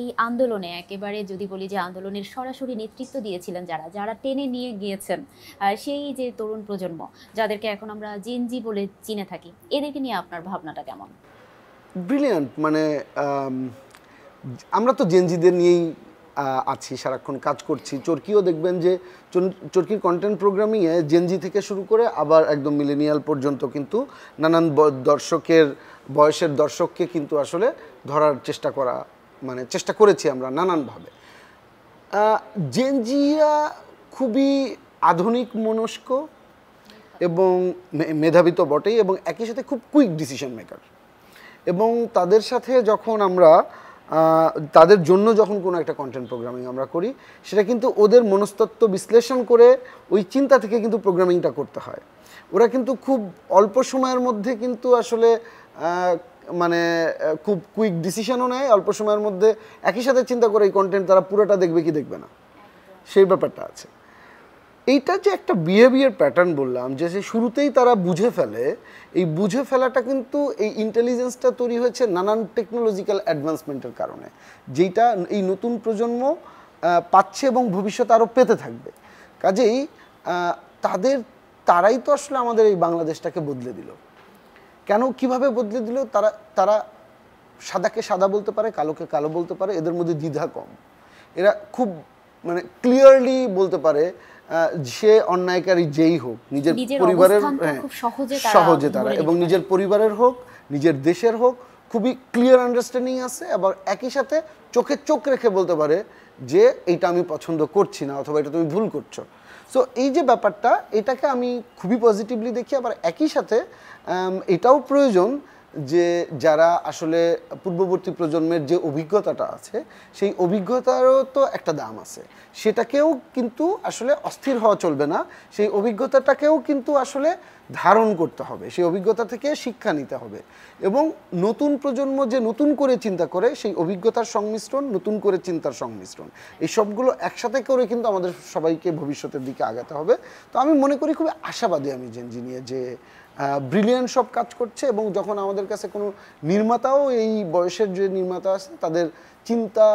এই আন্দোলনে একেবারে যদি বলি যে আন্দোলনের সরাসরি নেতৃত্ব দিয়েছিলেন যারা, যারা টেনে নিয়ে গিয়েছেন সেই যে তরুণ প্রজন্ম যাদেরকে এখন আমরা জেনজি বলে চিনে থাকি, এদেরকে নিয়ে আপনার ভাবনাটা কেমন? ব্রিলিয়ান্ট, মানে আমরা তো জেনজিদের নিয়েই আছি, সারাক্ষণ কাজ করছি। চরকিও দেখবেন যে চরকির কন্টেন্ট প্রোগ্রামিংয়ে জেনজি থেকে শুরু করে আবার একদম মিলেনিয়াল পর্যন্ত কিন্তু নানান বয়সের দর্শককে কিন্তু আসলে ধরার চেষ্টা করেছি আমরা নানানভাবে। জেনজিরা খুবই আধুনিক মনস্ক এবং মেধাবী তো বটেই, এবং একই সাথে খুব কুইক ডিসিশন মেকার। এবং তাদের সাথে যখন আমরা তাদের জন্য যখন কোনো একটা কন্টেন্ট প্রোগ্রামিং আমরা করি, সেটা কিন্তু ওদের মনস্তত্ত্ব বিশ্লেষণ করে ওই চিন্তা থেকে কিন্তু প্রোগ্রামিংটা করতে হয়। ওরা কিন্তু খুব অল্প সময়ের মধ্যে কিন্তু আসলে মানে খুব কুইক ডিসিশনও নেয় অল্প সময়ের মধ্যে, একই সাথে চিন্তা করে এই কন্টেন্ট তারা পুরোটা দেখবে কি দেখবে না, সেই ব্যাপারটা আছে। এইটা যে একটা বিহেভিয়ার প্যাটার্ন বললাম, যে সে শুরুতেই তারা বুঝে ফেলে, এই বুঝে ফেলাটা কিন্তু এই ইন্টেলিজেন্সটা তৈরি হয়েছে নানান টেকনোলজিক্যাল অ্যাডভান্সমেন্টের কারণে, যেটা এই নতুন প্রজন্ম পাচ্ছে এবং ভবিষ্যতে আরও পেতে থাকবে। কাজেই তারাই তো আসলে আমাদের এই বাংলাদেশটাকে বদলে দিল। কেন, কিভাবে বদলে দিল? তারা সাদাকে সাদা বলতে পারে, কালোকে কালো বলতে পারে, এদের মধ্যে দ্বিধা কম। এরা খুব মানে ক্লিয়ারলি বলতে পারে সে অন্যায়কারী যেই হোক, নিজের পরিবারের সহজে তারা এবং নিজের পরিবারের হোক, নিজের দেশের হোক, খুবই ক্লিয়ার আন্ডারস্ট্যান্ডিং আছে। আবার একই সাথে চোখে চোখ রেখে বলতে পারে যে এইটা আমি পছন্দ করছি না, অথবা এটা তুমি ভুল করছো। সো এই যে ব্যাপারটা, এটাকে আমি খুবই পজিটিভলি দেখি। আবার একই সাথে এটাও প্রয়োজন যে যারা আসলে পূর্ববর্তী প্রজন্মের যে অভিজ্ঞতাটা আছে, সেই অভিজ্ঞতারও তো একটা দাম আছে। সেটাকেও কিন্তু আসলে অস্থির হওয়া চলবে না, সেই অভিজ্ঞতাটাকেও কিন্তু আসলে ধারণ করতে হবে, সেই অভিজ্ঞতা থেকে শিক্ষা নিতে হবে। এবং নতুন প্রজন্ম যে নতুন করে চিন্তা করে, সেই অভিজ্ঞতার সংমিশ্রণ, নতুন করে চিন্তার সংমিশ্রণ, এই সবগুলো একসাথে করে কিন্তু আমাদের সবাইকে ভবিষ্যতের দিকে আগাতে হবে। তো আমি মনে করি খুবই আশাবাদী আমি জেনজি নিয়ে, যে ব্রিলিয়ান্ট সব কাজ করছে। এবং যখন আমাদের কাছে কোনো নির্মাতাও, এই বয়সের যে নির্মাতা আছে, তাদের চিন্তা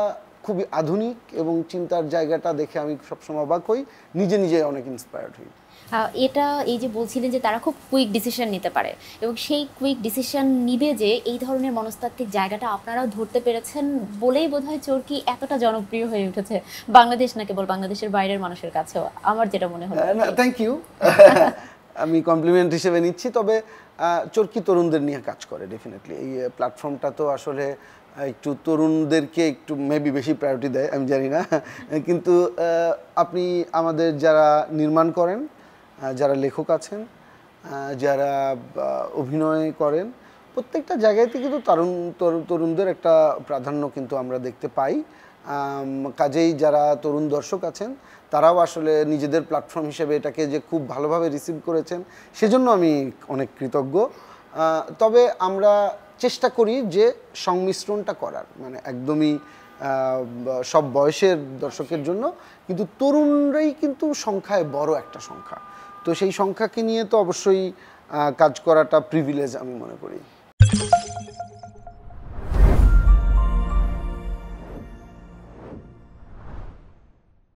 খুবই আধুনিক এবং চিন্তার জায়গাটা দেখে আমি সবসময় অবাক হই, নিজে অনেক ইন্সপায়ার্ড হই। এটা এই যে বলছিলেন যে তারা খুব কুইক ডিসিশন নিতে পারে, এবং সেই কুইক ডিসিশন নিবে যে এই ধরনের মনস্তাত্ত্বিক জায়গাটা আপনারাও ধরতে পেরেছেন বলেই বোধহয় চরকি এতটা জনপ্রিয় হয়ে উঠেছে বাংলাদেশ না কেবল, বাংলাদেশের বাইরের মানুষের কাছেও, আমার যেটা মনে হয়। থ্যাংক ইউ, আমি কমপ্লিমেন্ট হিসেবে নিচ্ছি। তবে চরকি তরুণদের নিয়ে কাজ করে ডেফিনেটলি। এই প্ল্যাটফর্মটা তো আসলে একটু তরুণদেরকে একটু মেবি বেশি প্রায়োরিটি দেয়, আমি জানি না। কিন্তু আপনি আমাদের যারা নির্মাণ করেন, যারা লেখক আছেন, যারা অভিনয় করেন, প্রত্যেকটা জায়গাতে কিন্তু তরুণদের একটা প্রাধান্য কিন্তু আমরা দেখতে পাই। কাজেই যারা তরুণ দর্শক আছেন, তারাও আসলে নিজেদের প্ল্যাটফর্ম হিসেবে এটাকে যে খুব ভালোভাবে রিসিভ করেছেন, সেজন্য আমি অনেক কৃতজ্ঞ। তবে আমরা চেষ্টা করি যে সংমিশ্রণটা করার, মানে একদমই সব বয়সের দর্শকের জন্য, কিন্তু তরুণরাই কিন্তু সংখ্যায় বড় একটা সংখ্যা। তো সেই সংখ্যাকে নিয়ে তো অবশ্যই কাজ করাটা প্রিভিলেজ আমি মনে করি।